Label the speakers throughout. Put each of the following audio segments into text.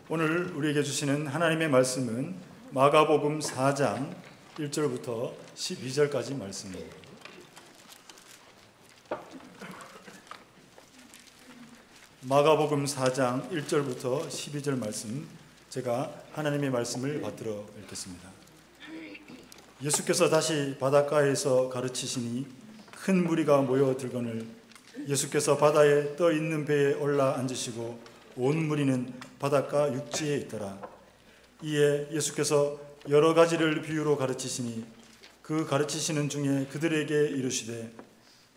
Speaker 1: 오늘 우리에게 주시는 하나님의 말씀은 마가복음 4장 1절부터 12절까지 말씀입니다. 마가복음 4장 1절부터 12절 말씀, 제가 하나님의 말씀을 받들어 읽겠습니다. 예수께서 다시 바닷가에서 가르치시니 큰 무리가 모여들거늘 예수께서 바다에 떠 있는 배에 올라 앉으시고 온 무리는 바닷가 육지에 있더라. 이에 예수께서 여러 가지를 비유로 가르치시니 그 가르치시는 중에 그들에게 이르시되,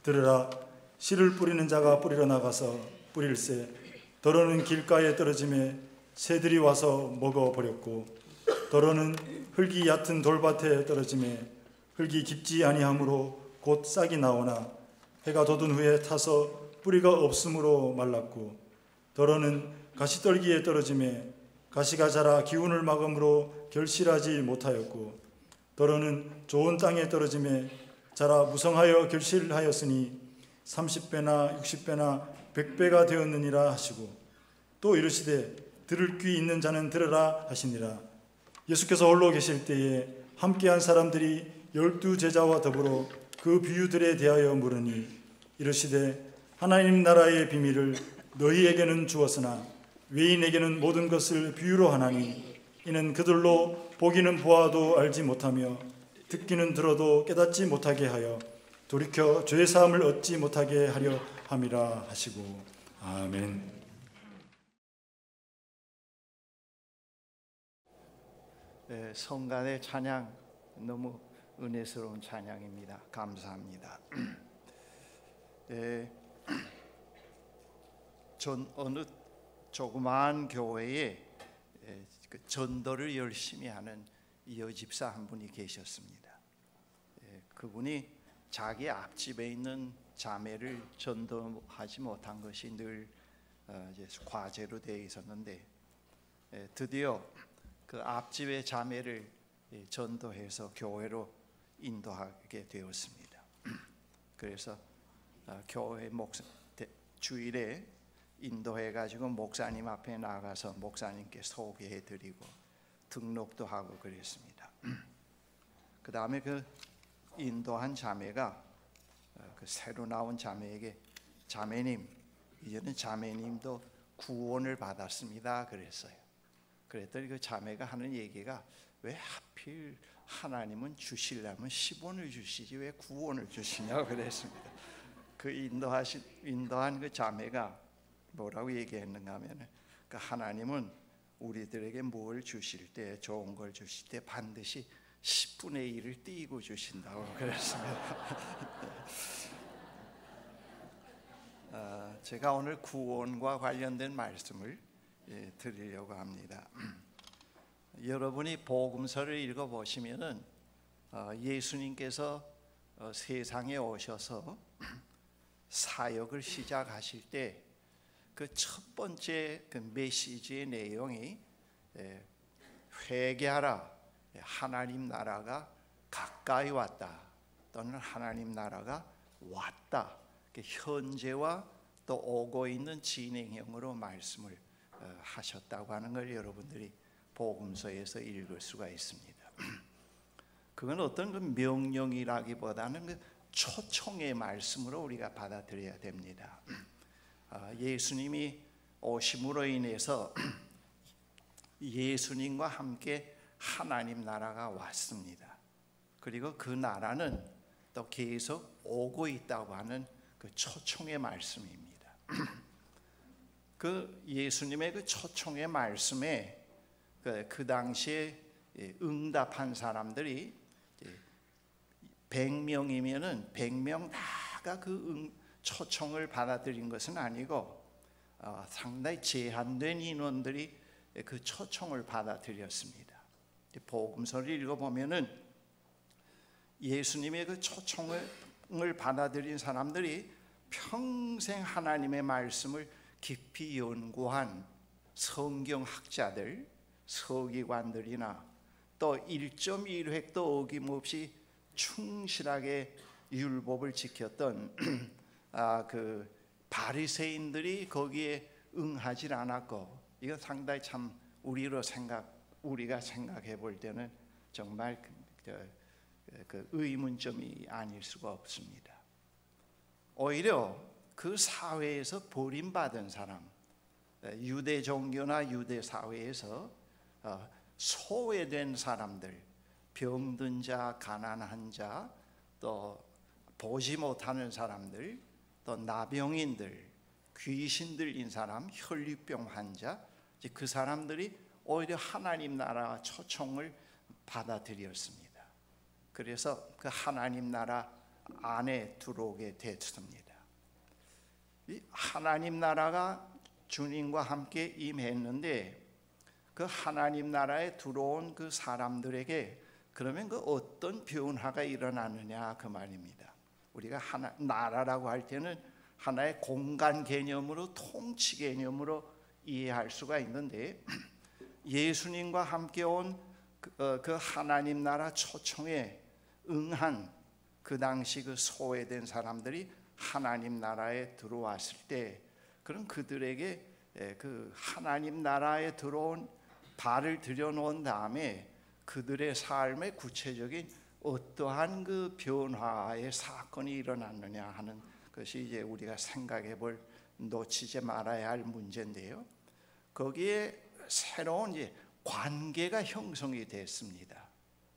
Speaker 1: 들으라, 씨를 뿌리는 자가 뿌리러 나가서 뿌릴새 더러는 길가에 떨어짐에 새들이 와서 먹어버렸고, 더러는 흙이 얕은 돌밭에 떨어짐에 흙이 깊지 아니하므로 곧 싹이 나오나 해가 돋은 후에 타서 뿌리가 없으므로 말랐고, 더러는 가시떨기에 떨어짐에 가시가 자라 기운을 막음으로 결실하지 못하였고, 더러는 좋은 땅에 떨어짐에 자라 무성하여 결실하였으니 30배나 60배나 100배가 되었느니라 하시고, 또 이르시되 들을 귀 있는 자는 들으라 하시니라. 예수께서 홀로 계실 때에 함께한 사람들이 12 제자와 더불어 그 비유들에 대하여 물으니, 이르시되 하나님 나라의 비밀을 너희에게는 주었으나 외인에게는 모든 것을 비유로 하나니, 이는 그들로 보기는 보아도 알지 못하며 듣기는 들어도 깨닫지 못하게 하여 돌이켜 죄 사함을 얻지 못하게 하려 함이라 하시고, 아멘.
Speaker 2: 네, 성간의 찬양 너무 은혜스러운 찬양입니다. 감사합니다. 네, 어느 조그마한 교회에 전도를 열심히 하는 여집사 한 분이 계셨습니다. 그분이 자기 앞집에 있는 자매를 전도하지 못한 것이 늘 과제로 되어 있었는데, 드디어 그 앞집의 자매를 전도해서 교회로 인도하게 되었습니다. 그래서 교회 주일에 인도해가지고 목사님 앞에 나가서 목사님께 소개해드리고 등록도 하고 그랬습니다. 그 다음에 그 인도한 자매가 그 새로 나온 자매에게, 자매님, 이제는 자매님도 구원을 받았습니다 그랬어요. 그랬더니 그 자매가 하는 얘기가, 왜 하필 하나님은 주시려면 10원을 주시지 왜 구원을 주시냐고 그랬습니다. 그 인도한 그 자매가 뭐라고 얘기했는가 하면, 그 하나님은 우리들에게 뭘 주실 때, 좋은 걸 주실 때 반드시 10분의 1을 띄고 주신다고 그랬습니다. 제가 오늘 구원과 관련된 말씀을 드리려고 합니다. 여러분이 복음서를 읽어보시면은 예수님께서 세상에 오셔서 사역을 시작하실 때 그 첫 번째 그 메시지의 내용이 회개하라, 하나님 나라가 가까이 왔다, 또는 하나님 나라가 왔다, 현재와 또 오고 있는 진행형으로 말씀을 하셨다고 하는 걸 여러분들이 복음서에서 읽을 수가 있습니다. 그건 어떤 그 명령이라기보다는 그 초청의 말씀으로 우리가 받아들여야 됩니다. 예수님이 오심으로 인해서 예수님과 함께 하나님 나라가 왔습니다. 그리고 그 나라는 또 계속 오고 있다고 하는 그 초청의 말씀입니다. 그 예수님의 그 초청의 말씀에 그 당시에 응답한 사람들이 100명이면은 100명 다가 그 초청을 받아들인 것은 아니고 상당히 제한된 인원들이 그 초청을 받아들였습니다. 복음서를 읽어보면은 예수님의 그 초청을 받아들인 사람들이 평생 하나님의 말씀을 깊이 연구한 성경학자들, 서기관들이나 또 1.1획도 어김없이 충실하게 율법을 지켰던 그 바리새인들이 거기에 응하지 않았고, 이건 상당히 참 우리가 생각해 볼 때는 정말 그 의문점이 아닐 수가 없습니다. 오히려 그 사회에서 버림받은 사람, 유대 종교나 유대 사회에서 소외된 사람들, 병든 자, 가난한 자, 또 보지 못하는 사람들, 또 나병인들, 귀신 들린 사람, 혈류병 환자, 그 사람들이 오히려 하나님 나라 초청을 받아들였습니다. 그래서 그 하나님 나라 안에 들어오게 됐습니다. 이 하나님 나라가 주님과 함께 임했는데 그 하나님 나라에 들어온 그 사람들에게 그러면 그 어떤 변화가 일어나느냐 그 말입니다. 우리가 나라라고 할 때는 하나의 공간 개념으로, 통치 개념으로 이해할 수가 있는데 예수님과 함께 온 그 하나님 나라 초청에 응한 그 당시 그 소외된 사람들이 하나님 나라에 들어왔을 때, 그럼 그들에게 그 하나님 나라에 들어온 발을 들여놓은 다음에 그들의 삶의 구체적인 어떠한 그 변화의 사건이 일어났느냐 하는 것이 이제 우리가 생각해 볼, 놓치지 말아야 할 문제인데요. 거기에 새로운 이제 관계가 형성이 됐습니다.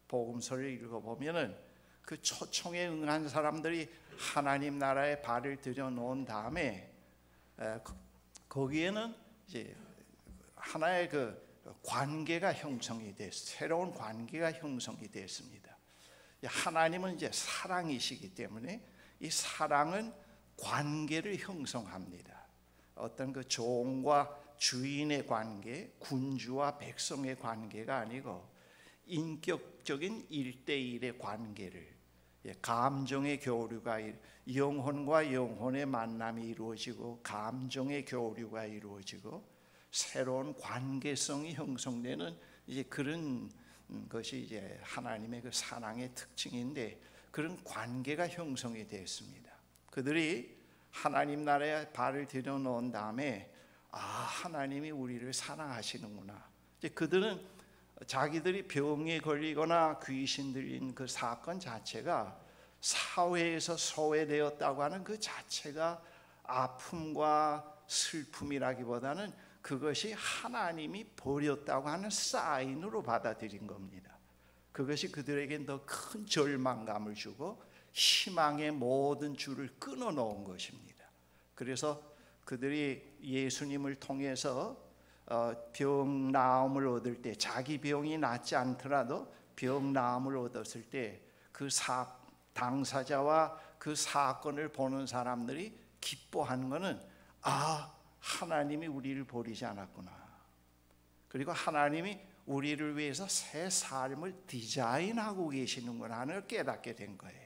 Speaker 2: 복음서를 읽어보면은 그 초청에 응한 사람들이 하나님 나라에 발을 들여놓은 다음에 거기에는 이제 하나의 그 관계가 형성이 됐어요. 새로운 관계가 형성이 됐습니다. 하나님은 이제 사랑이시기 때문에 이 사랑은 관계를 형성합니다. 어떤 그 종과 주인의 관계, 군주와 백성의 관계가 아니고 인격적인 1대1의 관계를, 감정의 교류가, 영혼과 영혼의 만남이 이루어지고 감정의 교류가 이루어지고 새로운 관계성이 형성되는 이제 그런 것이 이제 하나님의 그 사랑의 특징인데, 그런 관계가 형성이 되었습니다. 그들이 하나님 나라에 발을 들여놓은 다음에 하나님이 우리를 사랑하시는구나. 이제 그들은 자기들이 병에 걸리거나 귀신 들린 그 사건 자체가 사회에서 소외되었다고 하는 그 자체가 아픔과 슬픔이라기보다는 그것이 하나님이 버렸다고 하는 사인으로 받아들인 겁니다. 그것이 그들에게 더 큰 절망감을 주고 희망의 모든 줄을 끊어놓은 것입니다. 그래서 그들이 예수님을 통해서 병 나음을 얻을 때, 자기 병이 낫지 않더라도 병 나음을 얻었을 때 그 당사자와 그 사건을 보는 사람들이 기뻐하는 것은 하나님이 우리를 버리지 않았구나. 그리고 하나님이 우리를 위해서 새 삶을 디자인하고 계시는구나 하는 걸 깨닫게 된 거예요.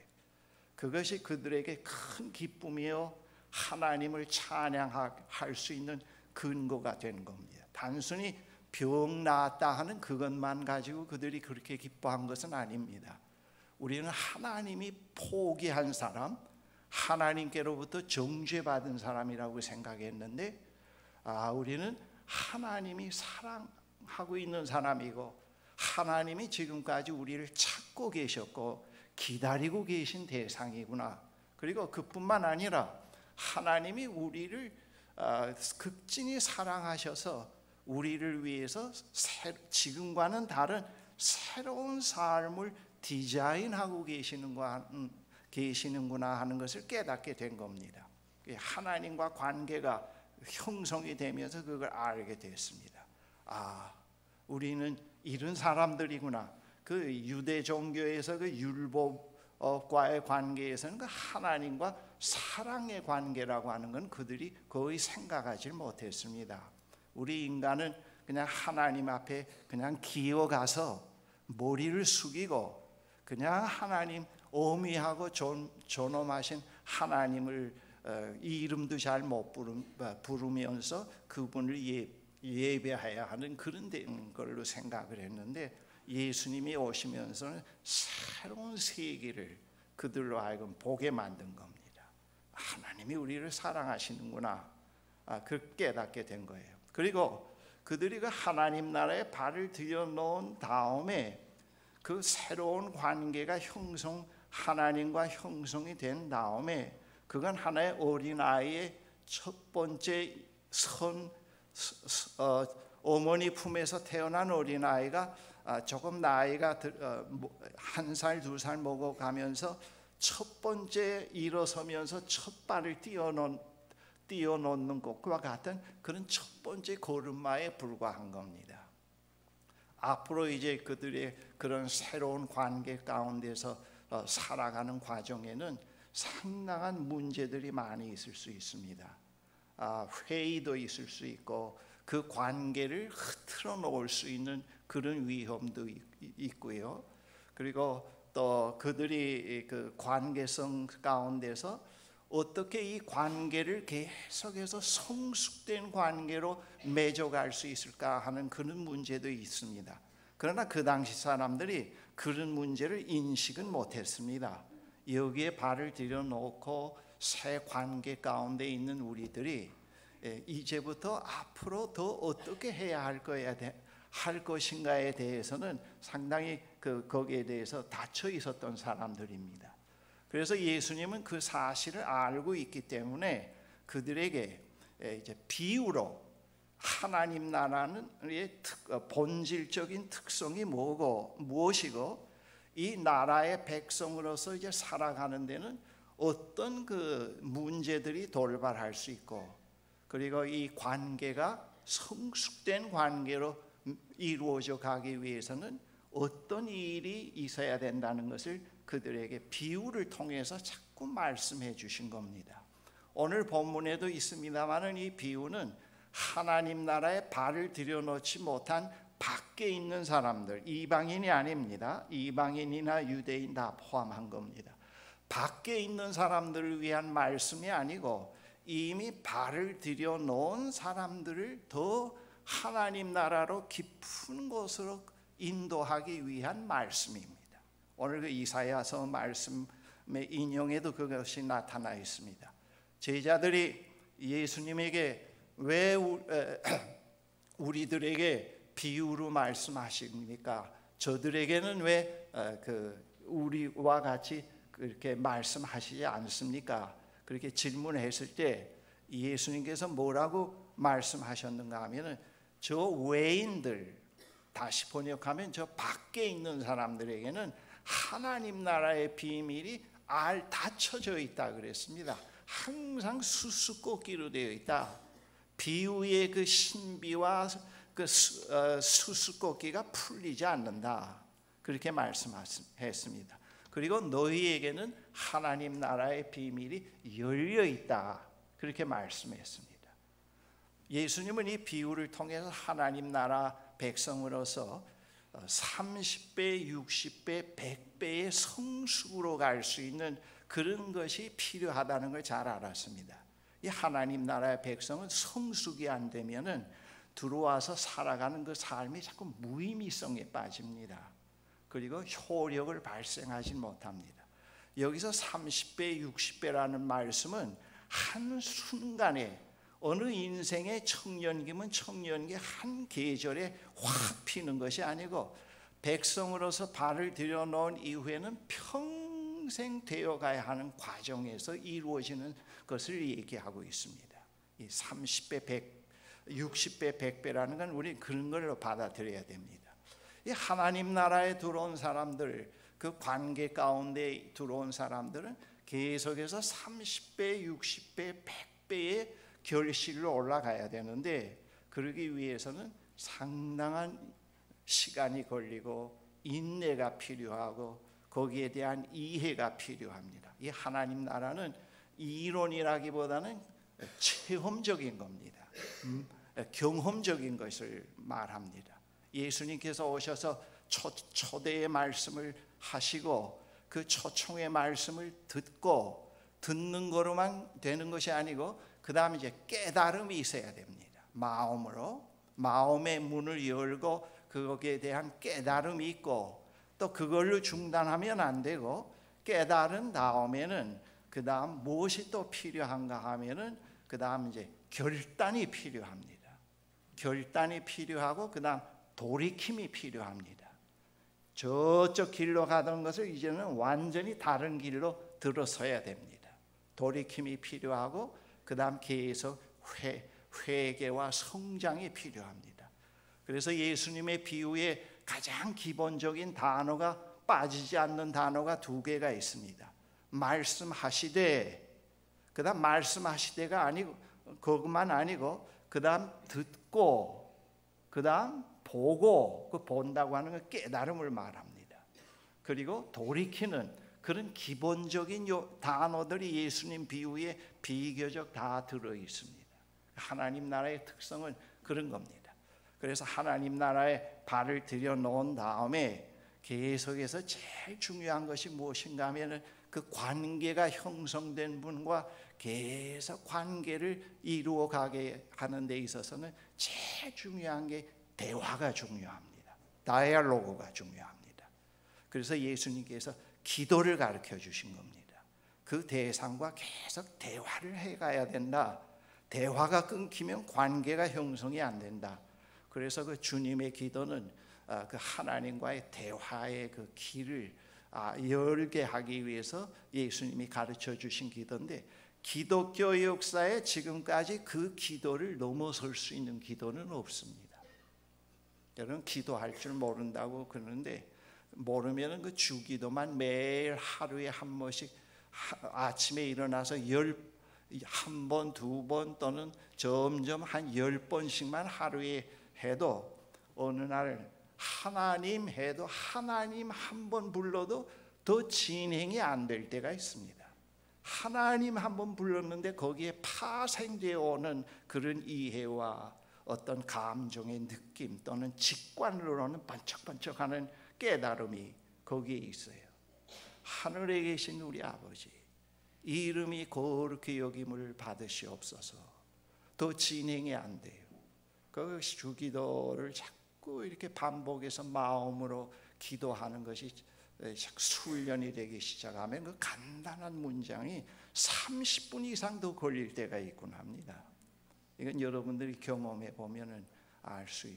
Speaker 2: 그것이 그들에게 큰 기쁨이요 하나님을 찬양할 수 있는 근거가 된 겁니다. 단순히 병 나았다 하는 그것만 가지고 그들이 그렇게 기뻐한 것은 아닙니다. 우리는 하나님이 포기한 사람, 하나님께로부터 정죄받은 사람이라고 생각했는데 우리는 하나님이 사랑하고 있는 사람이고 하나님이 지금까지 우리를 찾고 계셨고 기다리고 계신 대상이구나. 그리고 그뿐만 아니라 하나님이 우리를 극진히 사랑하셔서 우리를 위해서 지금과는 다른 새로운 삶을 디자인하고 계시는구나 하는 것을 깨닫게 된 겁니다. 하나님과 관계가 형성이 되면서 그걸 알게 됐습니다. 우리는 이런 사람들이구나. 그 유대 종교에서 그 율법과의 관계에서는 그 하나님과 사랑의 관계라고 하는 건 그들이 거의 생각하지 못했습니다. 우리 인간은 그냥 하나님 앞에 그냥 기어가서 머리를 숙이고 그냥 하나님 어미하고 존엄하신 하나님을 이름도 잘 못 부르면서 그분을 예배해야 하는 그런 걸로 생각을 했는데, 예수님이 오시면서는 새로운 세계를 그들로 하여금 보게 만든 겁니다. 하나님이 우리를 사랑하시는구나. 그걸 깨닫게 된 거예요. 그리고 그들이 그 하나님 나라에 발을 들여놓은 다음에 그 새로운 관계가 하나님과 형성이 된 다음에 그건 하나의 어린아이의 첫 번째 어머니 품에서 태어난 어린아이가 조금 나이가 1살, 2살 먹어가면서 첫 번째 일어서면서 첫 발을 띄어놓는 것과 같은 그런 첫 번째 걸음마에 불과한 겁니다. 앞으로 이제 그들의 그런 새로운 관계 가운데서 살아가는 과정에는 상당한 문제들이 많이 있을 수 있습니다. 회의도 있을 수 있고 그 관계를 흐트러 놓을 수 있는 그런 위험도 있고요. 그리고 또 그들이 그 관계성 가운데서 어떻게 이 관계를 계속해서 성숙된 관계로 맺어갈 수 있을까 하는 그런 문제도 있습니다. 그러나 그 당시 사람들이 그런 문제를 인식은 못했습니다. 여기에 발을 들여놓고 새 관계 가운데 있는 우리들이 이제부터 앞으로 더 어떻게 해야 할 것인가에 대해서는 상당히 거기에 대해서 닫혀 있었던 사람들입니다. 그래서 예수님은 그 사실을 알고 있기 때문에 그들에게 이제 비유로 하나님 나라의 본질적인 특성이 무엇이고 이 나라의 백성으로서 이제 살아가는 데는 어떤 그 문제들이 돌발할 수 있고 그리고 이 관계가 성숙된 관계로 이루어져 가기 위해서는 어떤 일이 있어야 된다는 것을 그들에게 비유를 통해서 자꾸 말씀해 주신 겁니다. 오늘 본문에도 있습니다만은 이 비유는 하나님 나라에 발을 들여놓지 못한 밖에 있는 사람들, 이방인이 아닙니다. 이방인이나 유대인 다 포함한 겁니다. 밖에 있는 사람들을 위한 말씀이 아니고 이미 발을 들여놓은 사람들을 더 하나님 나라로 깊은 곳으로 인도하기 위한 말씀입니다. 오늘 그 이사야서 말씀의 인용에도 그것이 나타나 있습니다. 제자들이 예수님에게 왜 우리들에게 비유로 말씀하십니까? 저들에게는 왜 우리와 같이 그렇게 말씀하시지 않습니까? 그렇게 질문했을 때 예수님께서 뭐라고 말씀하셨는가 하면은 저 외인들, 다시 번역하면 저 밖에 있는 사람들에게는 하나님 나라의 비밀이 닫혀져 있다 그랬습니다. 항상 수수께끼로 되어 있다. 비유의 그 신비와 그 수수께끼가 풀리지 않는다. 그렇게 말씀했습니다. 그리고 너희에게는 하나님 나라의 비밀이 열려 있다. 그렇게 말씀했습니다. 예수님은 이 비유를 통해서 하나님 나라 백성으로서 30배, 60배, 100배의 성숙으로 갈 수 있는 그런 것이 필요하다는 걸 잘 알았습니다. 이 하나님 나라의 백성은 성숙이 안 되면은 들어와서 살아가는 그 삶이 자꾸 무의미성에 빠집니다. 그리고 효력을 발생하지 못합니다. 여기서 30배, 60배라는 말씀은 한순간에 어느 인생의 청년기면 청년기 한 계절에 확 피는 것이 아니고 백성으로서 발을 들여놓은 이후에는 평생 되어가야 하는 과정에서 이루어지는 것을 얘기하고 있습니다. 이 30배, 100, 60배, 100배라는 건 우리 그런 걸로 받아들여야 됩니다. 이 하나님 나라에 들어온 사람들, 그 관계 가운데 들어온 사람들은 계속해서 30배, 60배, 100배의 결실로 올라가야 되는데 그러기 위해서는 상당한 시간이 걸리고 인내가 필요하고 거기에 대한 이해가 필요합니다. 이 하나님 나라는 이론이라기보다는 체험적인 겁니다. 경험적인 것을 말합니다. 예수님께서 오셔서 초대의 말씀을 하시고 그 초청의 말씀을 듣는 거로만 되는 것이 아니고 그 다음에 이제 깨달음이 있어야 됩니다. 마음의 문을 열고 거기에 대한 깨달음이 있고 또 그걸로 중단하면 안 되고 깨달은 다음에는 그 다음 무엇이 또 필요한가 하면은 그 다음 이제 결단이 필요합니다. 결단이 필요하고 그다음 돌이킴이 필요합니다. 저쪽 길로 가던 것을 이제는 완전히 다른 길로 들어서야 됩니다. 돌이킴이 필요하고 그다음 계속 회개와 성장이 필요합니다. 그래서 예수님의 비유에 가장 기본적인 단어가 빠지지 않는 단어가 두 개가 있습니다. 말씀하시되, 그다음 말씀하시되가 아니고 그것만 아니고 그다음 듣고, 그다음 보고, 그 본다고 하는 건 깨달음을 말합니다. 그리고 돌이키는 그런 기본적인 단어들이 예수님 비유에 비교적 다 들어 있습니다. 하나님 나라의 특성은 그런 겁니다. 그래서 하나님 나라에 발을 들여놓은 다음에 계속해서 제일 중요한 것이 무엇인가 하면은 그 관계가 형성된 분과 계속 관계를 이루어 가게 하는 데 있어서는 제일 중요한 게 대화가 중요합니다. 다이얼로그가 중요합니다. 그래서 예수님께서 기도를 가르쳐 주신 겁니다. 그 대상과 계속 대화를 해가야 된다. 대화가 끊기면 관계가 형성이 안 된다. 그래서 그 주님의 기도는 그 하나님과의 대화의 그 길을 열게 하기 위해서 예수님이 가르쳐 주신 기도인데, 기독교 역사에 지금까지 그 기도를 넘어설 수 있는 기도는 없습니다. 여러분 기도할 줄 모른다고 그러는데, 모르면 그 주기도만 매일 하루에 한 번씩 아침에 일어나서 한 번, 두 번 또는 점점 한 10번씩만 하루에 해도 어느 날 하나님 해도 하나님 한 번 불러도 더 진행이 안 될 때가 있습니다. 하나님 한 번 불렀는데 거기에 파생되어 오는 그런 이해와 어떤 감정의 느낌 또는 직관으로는 번쩍번쩍하는 깨달음이 거기에 있어요. 하늘에 계신 우리 아버지, 이름이 거룩히 여김을 받으시옵소서. 더 진행이 안 돼요. 그 주기도를 자꾸 이렇게 반복해서 마음으로 기도하는 것이 훈련이 되기 시작하면 그 간단한 문장이 30분 이상 더 걸릴 때가 있곤 합니다. 이건 여러분들이 경험해 보면 알 수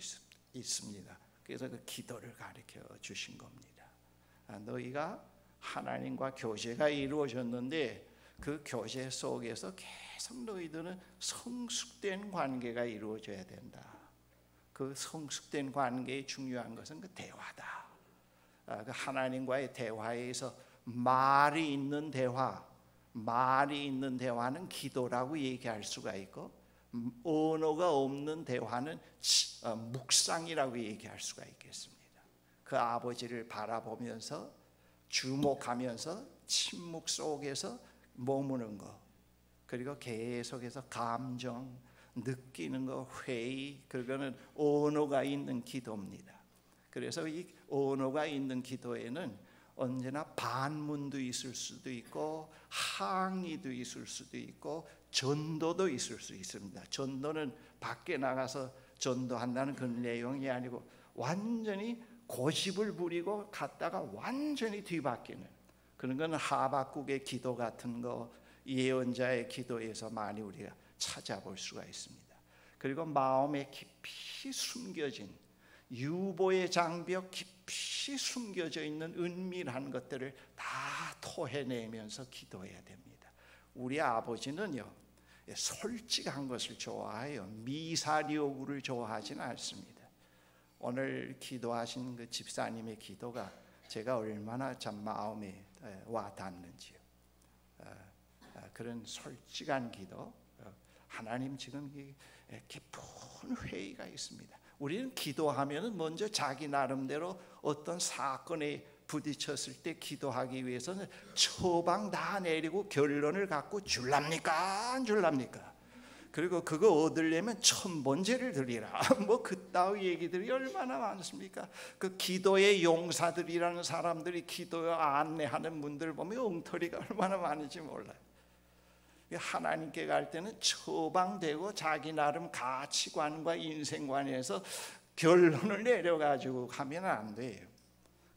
Speaker 2: 있습니다. 그래서 그 기도를 가르쳐 주신 겁니다. 너희가 하나님과 교제가 이루어졌는데 그 교제 속에서 계속 너희들은 성숙된 관계가 이루어져야 된다. 그 성숙된 관계의 중요한 것은 그 대화다. 그 하나님과의 대화에서 말이 있는 대화는 기도라고 얘기할 수가 있고, 언어가 없는 대화는 묵상이라고 얘기할 수가 있겠습니다. 그 아버지를 바라보면서 주목하면서 침묵 속에서 머무는 것, 그리고 계속해서 감정 느끼는 것, 회의, 그거는 언어가 있는 기도입니다. 그래서 이 언어가 있는 기도에는 언제나 반문도 있을 수도 있고 항의도 있을 수도 있고 전도도 있을 수 있습니다. 전도는 밖에 나가서 전도한다는 그런 내용이 아니고 완전히 고집을 부리고 갔다가 완전히 뒤바뀌는 그런 건 하박국의 기도 같은 거, 예언자의 기도에서 많이 우리가 찾아볼 수가 있습니다. 그리고 마음에 깊이 숨겨진 유보의 장벽 깊이 숨겨져 있는 은밀한 것들을 다 토해내면서 기도해야 됩니다. 우리 아버지는요, 솔직한 것을 좋아해요. 미사리오구를 좋아하지는 않습니다. 오늘 기도하신 그 집사님의 기도가 제가 얼마나 참 마음에 와 닿는지요. 그런 솔직한 기도, 하나님 지금 깊은 회의가 있습니다. 우리는 기도하면 먼저 자기 나름대로 어떤 사건에 부딪혔을 때 기도하기 위해서는 처방 다 내리고 결론을 갖고 줄랍니까 안 줄랍니까? 그리고 그거 얻으려면 천번제를 드리라 뭐 그따위 얘기들이 얼마나 많습니까? 그 기도의 용사들이라는 사람들이 기도 안내하는 분들 보면 엉터리가 얼마나 많은지 몰라요. 하나님께 갈 때는 처방되고 자기 나름 가치관과 인생관에서 결론을 내려가지고 가면 안 돼요.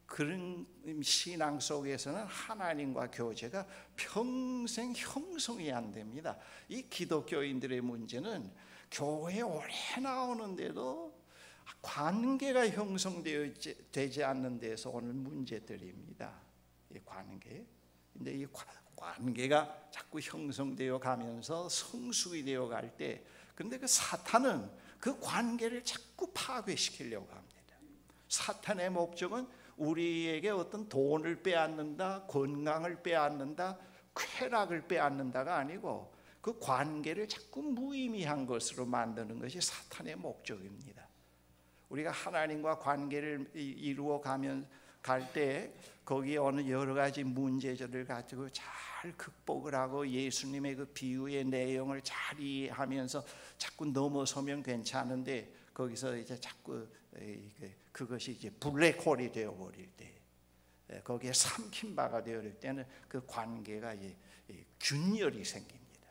Speaker 2: 그런 신앙 속에서는 하나님과 교제가 평생 형성이 안 됩니다. 이 기독교인들의 문제는 교회에 오래 나오는데도 관계가 형성되지 않는 데서 오는 문제들입니다. 이 관계. 근데 이 관계가 자꾸 형성되어 가면서 성숙이 되어 갈 때, 근데 그 사탄은 그 관계를 자꾸 파괴시키려고 합니다. 사탄의 목적은 우리에게 어떤 돈을 빼앗는다, 건강을 빼앗는다, 쾌락을 빼앗는다가 아니고 그 관계를 자꾸 무의미한 것으로 만드는 것이 사탄의 목적입니다. 우리가 하나님과 관계를 이루어 갈 때 거기에 어느 여러 가지 문제들을 가지고 잘 극복을 하고 예수님의 그 비유의 내용을 잘 이해하면서 자꾸 넘어서면 괜찮은데, 거기서 이제 자꾸 그것이 이제 블랙홀이 되어버릴 때, 거기에 삼킨 바가 되어버릴 때는 그 관계가 균열이 생깁니다.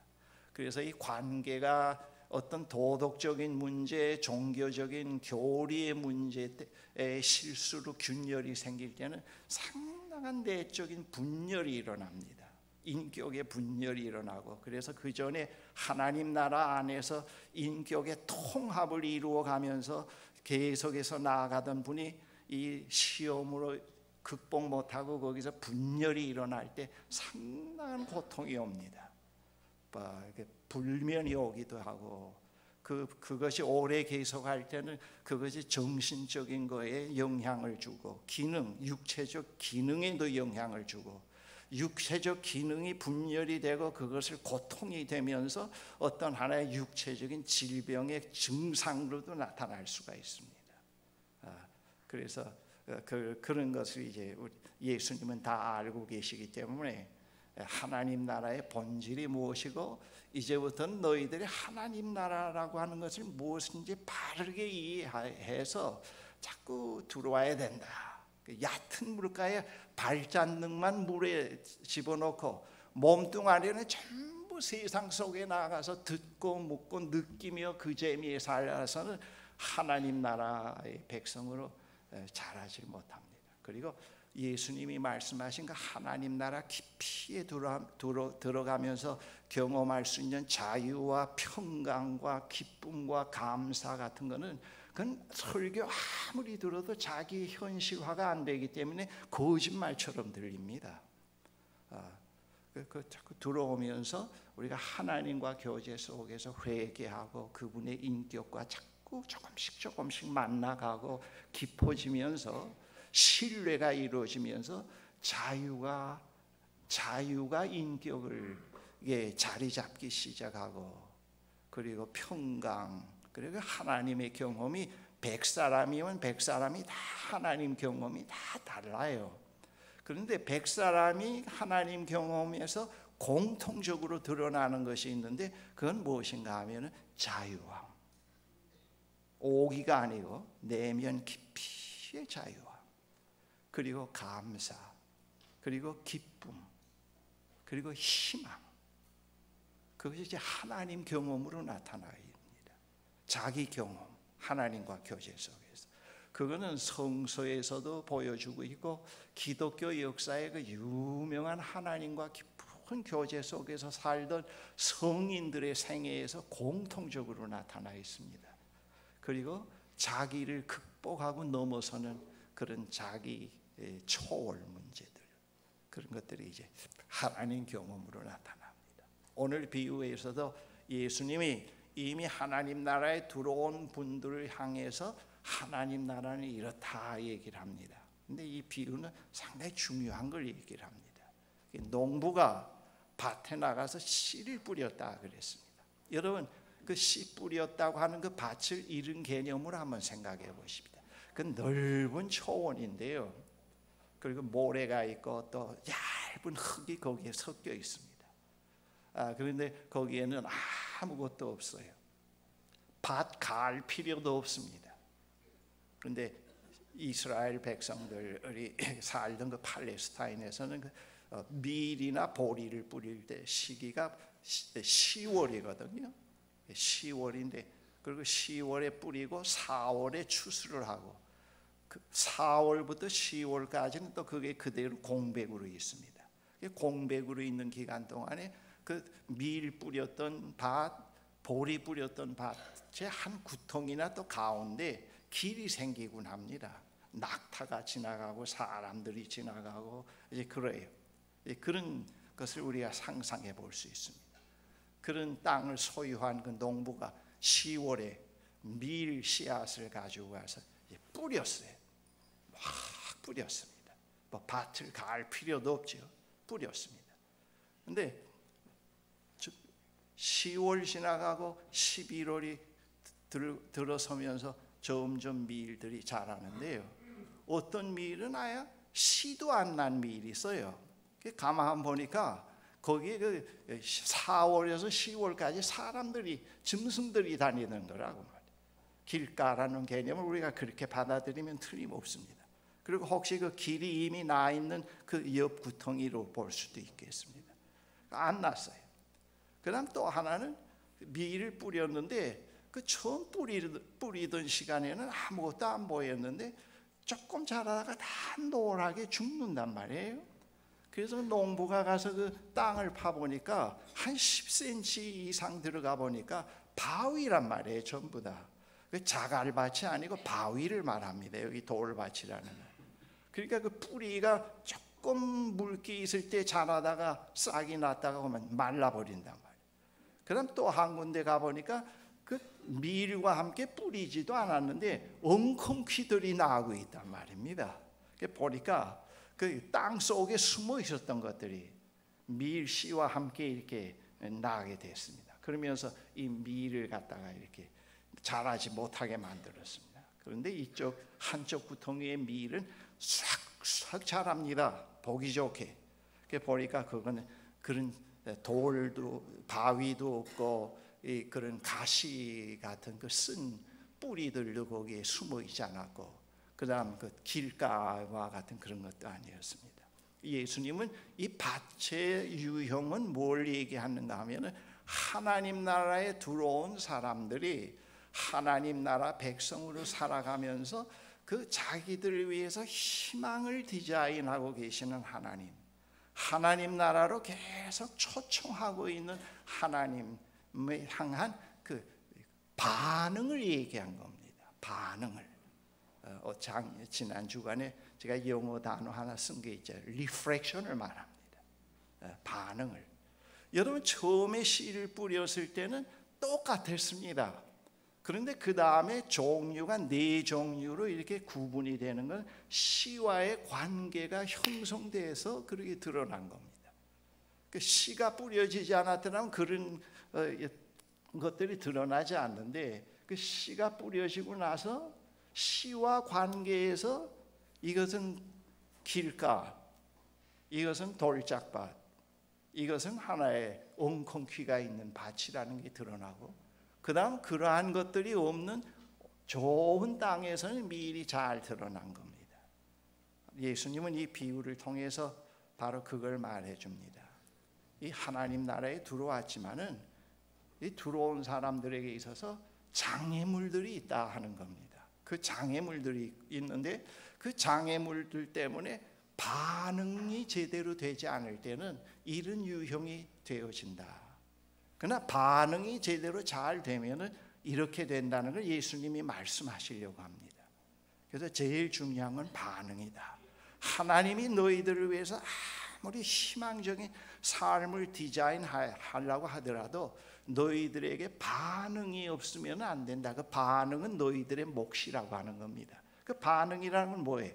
Speaker 2: 그래서 이 관계가 어떤 도덕적인 문제, 종교적인 교리의 문제에 실수로 균열이 생길 때는 상당한 내적인 분열이 일어납니다. 인격의 분열이 일어나고, 그래서 그 전에 하나님 나라 안에서 인격의 통합을 이루어가면서 계속해서 나아가던 분이 이 시험으로 극복 못하고 거기서 분열이 일어날 때 상당한 고통이 옵니다. 불면이 오기도 하고, 그것이 오래 계속할 때는 그것이 정신적인 거에 영향을 주고, 육체적 기능에도 영향을 주고, 육체적 기능이 분열이 되고 그것을 고통이 되면서 어떤 하나의 육체적인 질병의 증상으로도 나타날 수가 있습니다. 그래서 그런 것을 이제 예수님은 다 알고 계시기 때문에 하나님 나라의 본질이 무엇이고, 이제부터는 너희들이 하나님 나라라고 하는 것을 무엇인지 바르게 이해해서 자꾸 들어와야 된다. 얕은 물가에 발잔등만 물에 집어넣고 몸뚱아리는 전부 세상 속에 나가서 듣고 묻고 느끼며 그 재미에 살아서는 하나님 나라의 백성으로 자라지 못합니다. 그리고 예수님이 말씀하신 그 하나님 나라 깊이에 들어가면서 경험할 수 있는 자유와 평강과 기쁨과 감사 같은 거는, 그건 설교 아무리 들어도 자기 현실화가 안 되기 때문에 거짓말처럼 들립니다. 자꾸 들어오면서 우리가 하나님과 교제 속에서 회개하고 그분의 인격과 자꾸 조금씩 만나가고 깊어지면서 신뢰가 이루어지면서 자유가 인격을 자리 잡기 시작하고, 그리고 평강, 그리고 하나님의 경험이 100사람이면 100사람이 다 하나님 경험이 다 달라요. 그런데 100사람이 하나님 경험에서 공통적으로 드러나는 것이 있는데, 그건 무엇인가 하면 자유함, 오기가 아니고 내면 깊이의 자유함, 그리고 감사, 그리고 기쁨, 그리고 희망, 그것이 이제 하나님 경험으로 나타납니다. 자기 경험, 하나님과 교제 속에서. 그거는 성서에서도 보여주고 있고, 기독교 역사의 그 유명한 하나님과 깊은 교제 속에서 살던 성인들의 생애에서 공통적으로 나타나 있습니다. 그리고 자기를 극복하고 넘어서는 그런 자기 초월 문제들, 그런 것들이 이제 하나님 경험으로 나타납니다. 오늘 비유에서도 예수님이 이미 하나님 나라에 들어온 분들을 향해서 하나님 나라는 이렇다 얘기를 합니다. 근데 이 비유는 상당히 중요한 걸 얘기를 합니다. 농부가 밭에 나가서 씨를 뿌렸다 그랬습니다. 여러분, 그 씨 뿌렸다고 하는 그 밭을 이런 개념으로 한번 생각해 보십시다. 그 넓은 초원인데요, 그리고 모래가 있고 또 얇은 흙이 거기에 섞여 있습니다. 그런데 거기에는 아무것도 없어요. 밭 갈 필요도 없습니다. 그런데 이스라엘 백성들이 살던 그 팔레스타인에서는 밀이나 보리를 뿌릴 때 시기가 10월이거든요. 10월인데, 그리고 10월에 뿌리고 4월에 추수를 하고, 4월부터 10월까지는 또 그게 그대로 공백으로 있습니다. 공백으로 있는 기간 동안에 그 밀 뿌렸던 밭, 볼이 뿌렸던 밭의 한 구덩이나 또 가운데 길이 생기곤 합니다. 낙타가 지나가고 사람들이 지나가고 이제 그래요. 그런 것을 우리가 상상해 볼 수 있습니다. 그런 땅을 소유한 그 농부가 10월에 밀 씨앗을 가지고 가서 뿌렸어요. 막 뿌렸습니다. 뭐 밭을 갈 필요도 없죠. 뿌렸습니다. 근데 10월 지나가고 11월이 들어서면서 점점 밀들이 자라는데요. 어떤 밀은 아예 씨도 안 난 밀이 있어요. 가만 보니까 거기에 4월에서 10월까지 사람들이 짐승들이 다니는 거라고 말이에요. 길가라는 개념을 우리가 그렇게 받아들이면 틀림없습니다. 그리고 혹시 그 길이 이미 나 있는 그 옆 구덩이로 볼 수도 있겠습니다. 안 났어요. 그다음 또 하나는 밀을 뿌렸는데 그 처음 뿌리던 시간에는 아무것도 안 보였는데 조금 자라다가 다 노랗게 죽는단 말이에요. 그래서 농부가 가서 그 땅을 파보니까 한 10cm 이상 들어가 보니까 바위란 말이에요. 전부 다. 자갈밭이 아니고 바위를 말합니다. 여기 돌밭이라는. 그러니까 그 뿌리가 조금 물기 있을 때 자라다가 싹이 났다가 보면 말라버린단 말이에요. 그다음 또 한 군데 가보니까 그 밀과 함께 뿌리지도 않았는데 엉겅퀴들이 나고 있단 말입니다. 보니까 그 땅 속에 숨어 있었던 것들이 밀씨와 함께 이렇게 나게 됐습니다. 그러면서 이 밀을 갖다가 이렇게 자라지 못하게 만들었습니다. 그런데 이쪽 한쪽 구덩이의 밀은 싹싹 자랍니다. 보기 좋게. 보니까 그거는 그런 돌도 바위도 없고 그런 가시 같은 그 쓴 뿌리들도 거기에 숨어 있지 않았고, 그다음 그 길가와 같은 그런 것도 아니었습니다. 예수님은 이 밭의 유형은 뭘 얘기하는가 하면은 하나님 나라에 들어온 사람들이 하나님 나라 백성으로 살아가면서 그 자기들을 위해서 희망을 디자인하고 계시는 하나님 나라로 계속 초청하고 있는 하나님을 향한 그 반응을 얘기한 겁니다. 반응을. 지난 주간에 제가 영어 단어 하나 쓴 게 있죠. 리프렉션을 말합니다. 반응을. 여러분 처음에 씨를 뿌렸을 때는 똑같았습니다. 그런데 그 다음에 종류가 4종류로 이렇게 구분이 되는 건 씨와의 관계가 형성돼서 그렇게 드러난 겁니다. 그 씨가 뿌려지지 않았더라면 그런 것들이 드러나지 않는데, 그 씨가 뿌려지고 나서 씨와 관계에서 이것은 길가, 이것은 돌짝밭, 이것은 하나의 엉겅퀴가 있는 밭이라는 게 드러나고, 그 다음 그러한 것들이 없는 좋은 땅에서는 밀이 잘 드러난 겁니다. 예수님은 이 비유를 통해서 바로 그걸 말해 줍니다. 이 하나님 나라에 들어왔지만은 이 들어온 사람들에게 있어서 장애물들이 있다 하는 겁니다. 그 장애물들이 있는데 그 장애물들 때문에 반응이 제대로 되지 않을 때는 이런 유형이 되어진다. 그러나 반응이 제대로 잘 되면은 이렇게 된다는 걸 예수님이 말씀하시려고 합니다. 그래서 제일 중요한 건 반응이다. 하나님이 너희들을 위해서 아무리 희망적인 삶을 디자인하려고 하더라도 너희들에게 반응이 없으면 안 된다. 그 반응은 너희들의 몫이라고 하는 겁니다. 그 반응이라는 건 뭐예요?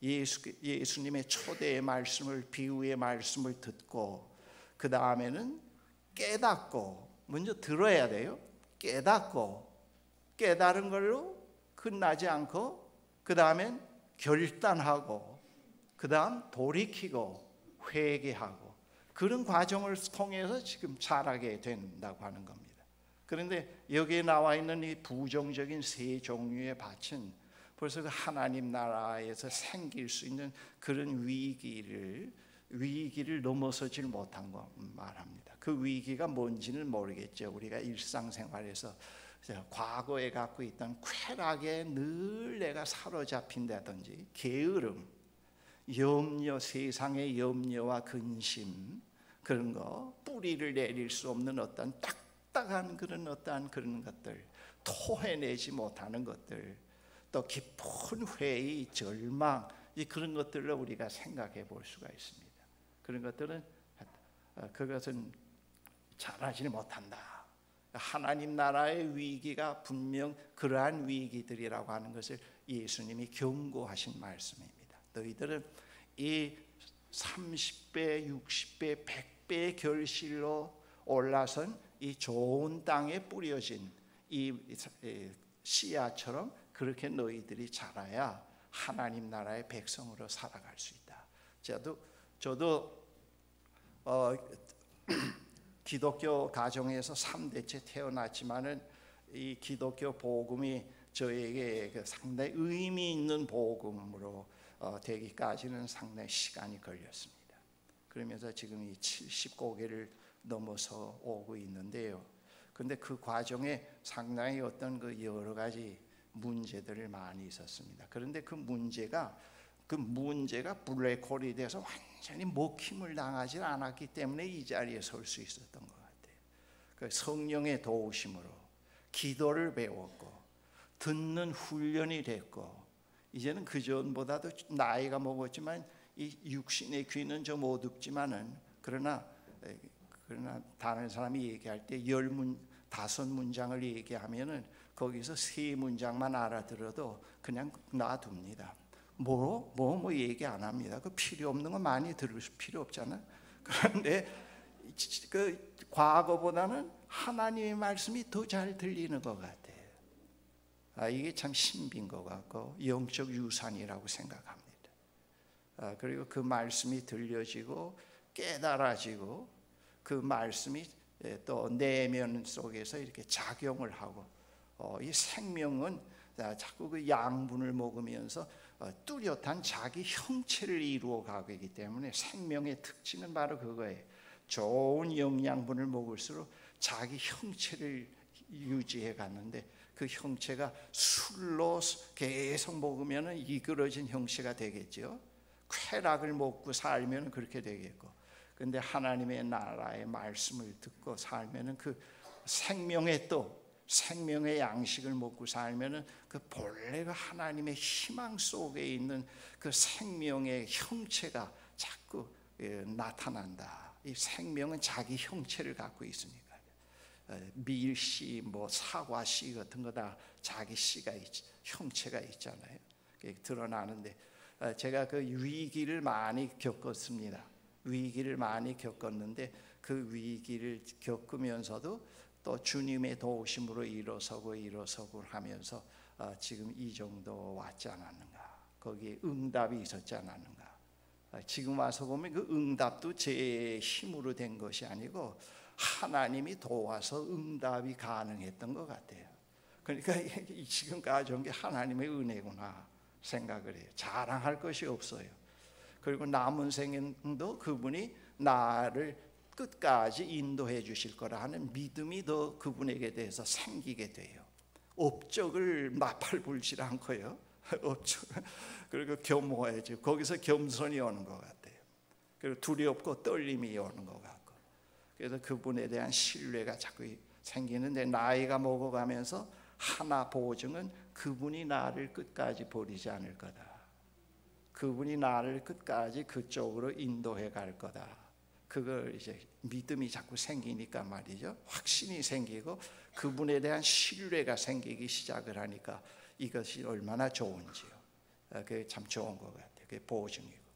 Speaker 2: 예수님의 초대의 말씀을, 비유의 말씀을 듣고 그 다음에는 깨닫고, 먼저 들어야 돼요. 깨닫고 깨달은 걸로 끝나지 않고 그 다음엔 결단하고 그 다음 돌이키고 회개하고, 그런 과정을 통해서 지금 자라게 된다고 하는 겁니다. 그런데 여기에 나와 있는 이 부정적인 3종류의 밭은 벌써 그 하나님 나라에서 생길 수 있는 그런 위기를 넘어서질 못한 거 말합니다. 그 위기가 뭔지는 모르겠죠. 우리가 일상생활에서 과거에 갖고 있던 쾌락에 늘 내가 사로잡힌다든지 게으름, 염려, 세상의 염려와 근심, 그런 거, 뿌리를 내릴 수 없는 어떤 딱 딱딱한 그런 어떠한 그런 것들, 토해내지 못하는 것들, 또 깊은 회의, 절망, 이 그런 것들을 우리가 생각해 볼 수가 있습니다. 그런 것들은 그것은 잘하지 못한다. 하나님 나라의 위기가 분명 그러한 위기들이라고 하는 것을 예수님이 경고하신 말씀입니다. 너희들은 이 30배, 60배, 100배의 결실로 올라선 이 좋은 땅에 뿌려진 이 씨앗처럼 그렇게 너희들이 자라야 하나님 나라의 백성으로 살아갈 수 있다. 저도 기독교 가정에서 3대째 태어났지만은 이 기독교 복음이 저에게 상당히 의미 있는 복음으로 되기까지는 상당히 시간이 걸렸습니다. 그러면서 지금 이 70고개를 넘어서 오고 있는데요. 근데 그 과정에 상당히 어떤 그 여러 가지 문제들을 많이 있었습니다. 그런데 그 문제가 블랙홀이 돼서 완전히 먹힘을 당하지 않았기 때문에 이 자리에 설 수 있었던 것 같아요. 그 성령의 도우심으로 기도를 배웠고 듣는 훈련이 됐고, 이제는 그 전보다도 나이가 먹었지만 이 육신의 귀는 좀 어둡지만은 그러나 다른 사람이 얘기할 때 5문장을 얘기하면은 거기서 3문장만 알아들어도 그냥 놔둡니다. 뭐 얘기 안 합니다. 그 필요 없는 거 많이 들을 필요 없잖아. 그런데 그 과거보다는 하나님의 말씀이 더 잘 들리는 것 같아요. 이게 참 신비인 것 같고 영적 유산이라고 생각합니다. 그리고 그 말씀이 들려지고 깨달아지고 그 말씀이 또 내면 속에서 이렇게 작용을 하고, 이 생명은 자꾸 그 양분을 먹으면서 뚜렷한 자기 형체를 이루어 가고 있기 때문에 생명의 특징은 바로 그거예요. 좋은 영양분을 먹을수록 자기 형체를 유지해 갔는데 그 형체가 술로 계속 먹으면 이그러진 형체가 되겠죠. 쾌락을 먹고 살면 그렇게 되겠고, 근데 하나님의 나라의 말씀을 듣고 살면은 그 생명의 양식을 먹고 살면은 그 본래 그 하나님의 희망 속에 있는 그 생명의 형체가 자꾸 나타난다. 이 생명은 자기 형체를 갖고 있으니까. 밀씨, 사과씨 같은 거 다 자기 씨가 형체가 있잖아요. 드러나는데 제가 그 위기를 많이 겪었습니다. 위기를 많이 겪었는데 그 위기를 겪으면서도 또 주님의 도우심으로 일어서고 하면서 지금 이 정도 왔지 않았는가. 거기에 응답이 있었지 않았는가. 지금 와서 보면 그 응답도 제 힘으로 된 것이 아니고 하나님이 도와서 응답이 가능했던 것 같아요. 그러니까 지금까지 온 게 하나님의 은혜구나 생각을 해요. 자랑할 것이 없어요. 그리고 남은 생도 그분이 나를 끝까지 인도해 주실 거라 하는 믿음이 더 그분에게 대해서 생기게 돼요. 업적을 나팔불질 않고요. 그리고 겸허해지고 거기서 겸손이 오는 것 같아요. 그리고 두렵고 떨림이 오는 것 같고, 그래서 그분에 대한 신뢰가 자꾸 생기는데, 나이가 먹어가면서 하나 보증은 그분이 나를 끝까지 버리지 않을 거다. 그분이 나를 끝까지 그쪽으로 인도해 갈 거다. 그걸 이제 믿음이 자꾸 생기니까 말이죠. 확신이 생기고 그분에 대한 신뢰가 생기기 시작을 하니까 이것이 얼마나 좋은지요. 그게 참 좋은 것 같아요. 그게 보증이고,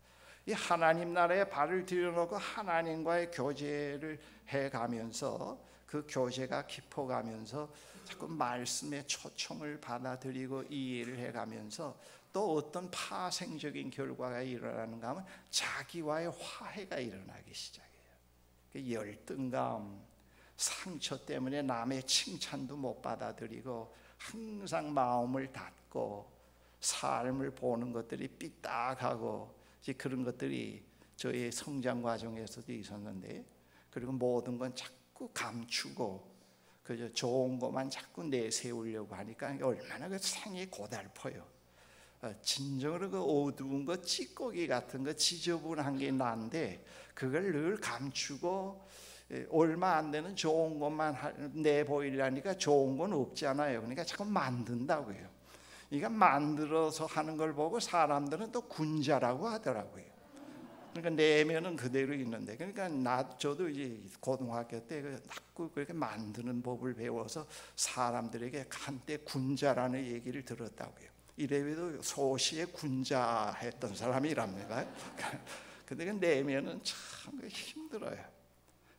Speaker 2: 이 하나님 나라에 발을 들여놓고 하나님과의 교제를 해가면서 그 교제가 깊어가면서 자꾸 말씀의 초청을 받아들이고 이해를 해가면서 또 어떤 파생적인 결과가 일어나는가 하면 자기와의 화해가 일어나기 시작해요. 열등감, 상처 때문에 남의 칭찬도 못 받아들이고 항상 마음을 닫고 삶을 보는 것들이 삐딱하고 이제 그런 것들이 저의 성장 과정에서도 있었는데, 그리고 모든 건 자꾸 감추고 그저 좋은 것만 자꾸 내세우려고 하니까 얼마나 그 생이 고달퍼요. 진정으로 그 어두운 거, 찌꺼기 같은 거, 지저분한 게 난데 그걸 늘 감추고 얼마 안 되는 좋은 것만 내보이려니까 좋은 건 없잖아요. 그러니까 자꾸 만든다고요. 그러니까 만들어서 하는 걸 보고 사람들은 또 군자라고 하더라고요. 그러니까 내면은 그대로 있는데, 그러니까 저도 이제 고등학교 때 자꾸 그렇게 만드는 법을 배워서 사람들에게 한때 군자라는 얘기를 들었다고요. 이래봬도 소시의 군자했던 사람이랍니다. 근데 그 내면은 참 힘들어요.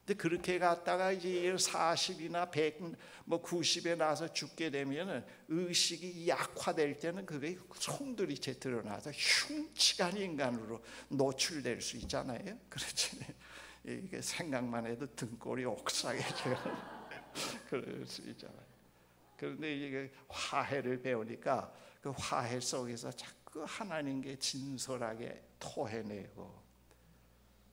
Speaker 2: 근데 그렇게 갔다가 이제 40이나 100, 뭐 90에 나서 죽게 되면은 의식이 약화될 때는 그게 송두리째 드러나서 흉측한 인간으로 노출될 수 있잖아요. 그렇지? 이게 생각만 해도 등골이 옥상해져요. 그럴 수 있잖아요. 그런데 이게 화해를 배우니까 그 화해 속에서 자꾸 하나님께 진솔하게 토해내고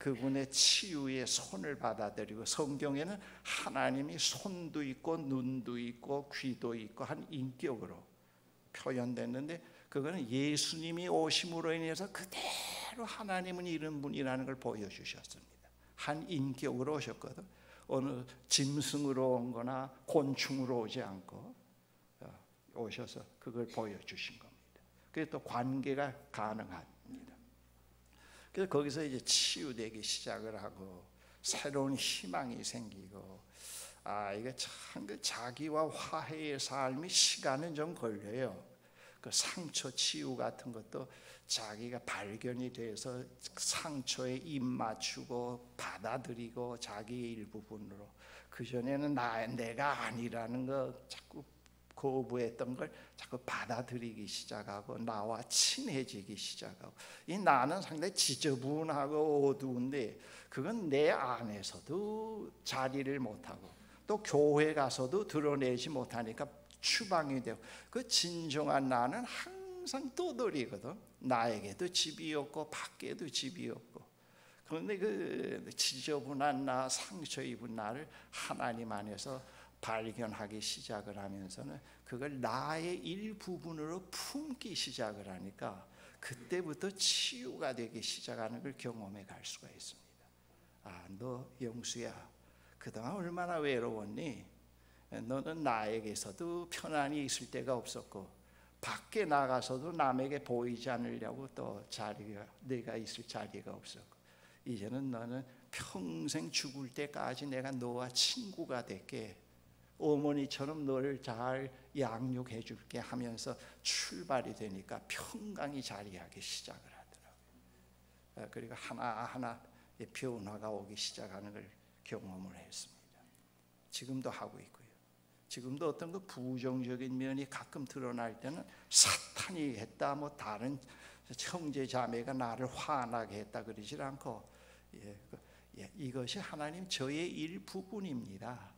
Speaker 2: 그분의 치유의 손을 받아들이고, 성경에는 하나님이 손도 있고 눈도 있고 귀도 있고 한 인격으로 표현됐는데, 그거는 예수님이 오심으로 인해서 그대로 하나님은 이런 분이라는 걸 보여주셨습니다. 한 인격으로 오셨거든. 어느 짐승으로 온 거나 곤충으로 오지 않고 오셔서 그걸 보여주신 겁니다. 그래서 또 관계가 가능합니다. 그래서 거기서 이제 치유되기 시작을 하고 새로운 희망이 생기고, 이게 참 그 자기와 화해의 삶이 시간은 좀 걸려요. 그 상처 치유 같은 것도 자기가 발견이 돼서 상처에 입 맞추고 받아들이고 자기의 일부분으로, 그 전에는 내가 아니라는 거 자꾸 거부했던 걸 자꾸 받아들이기 시작하고 나와 친해지기 시작하고, 이 나는 상당히 지저분하고 어두운데 그건 내 안에서도 자리를 못하고 또 교회 가서도 드러내지 못하니까 추방이 되고, 그 진정한 나는 항상 떠돌이거든. 나에게도 집이 없고 밖에도 집이 없고. 그런데 그 지저분한 나, 상처 입은 나를 하나님 안에서 발견하기 시작을 하면서는 그걸 나의 일부분으로 품기 시작을 하니까 그때부터 치유가 되기 시작하는 걸 경험해 갈 수가 있습니다. 너 영수야, 그동안 얼마나 외로웠니? 너는 나에게서도 편안히 있을 데가 없었고 밖에 나가서도 남에게 보이지 않으려고 또 내가 있을 자리가 없었고, 이제는 너는 평생 죽을 때까지 내가 너와 친구가 될게, 어머니처럼 너를 잘 양육해 줄게 하면서 출발이 되니까 평강이 자리하기 시작을 하더라고요. 그리고 하나하나 변화가 오기 시작하는 걸 경험을 했습니다. 지금도 하고 있고요. 지금도 어떤 그 부정적인 면이 가끔 드러날 때는 사탄이 했다, 뭐 다른 형제 자매가 나를 화나게 했다 그러질 않고, 이것이 하나님 저의 일부분입니다.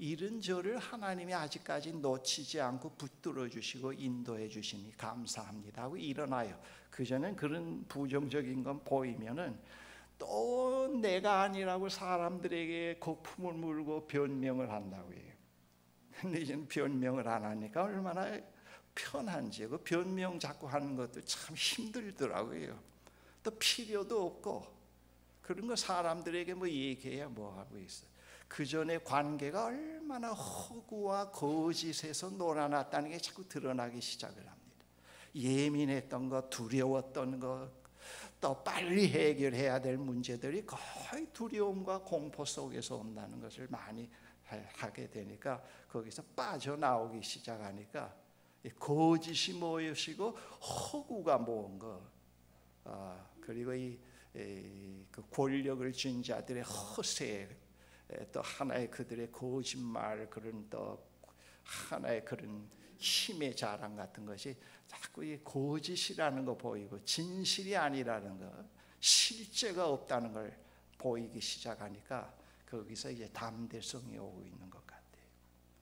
Speaker 2: 이런 저를 하나님이 아직까지 놓치지 않고 붙들어 주시고 인도해 주시니 감사합니다 하고 일어나요. 그전엔 그런 부정적인 건 보이면은 또 내가 아니라고 사람들에게 거품을 물고 변명을 한다고 해요. 근데 이제는 변명을 안 하니까 얼마나 편한지. 그 변명 자꾸 하는 것도 참 힘들더라고요. 또 필요도 없고 그런 거 사람들에게 뭐 얘기해야 뭐 하고 있어요. 그 전에 관계가 얼마나 허구와 거짓에서 놀아났다는 게 자꾸 드러나기 시작을 합니다. 예민했던 것, 두려웠던 것, 또 빨리 해결해야 될 문제들이 거의 두려움과 공포 속에서 온다는 것을 많이 하게 되니까 거기서 빠져나오기 시작하니까 거짓이 무엇이고 허구가 뭔가, 그리고 그 권력을 쥔 자들의 허세, 또 하나의 그들의 거짓말, 그런 또 하나의 그런 힘의 자랑 같은 것이 자꾸 이 거짓이라는 거 보이고 진실이 아니라는 거, 실제가 없다는 걸 보이기 시작하니까 거기서 이제 담대성이 오고 있는 것 같아요.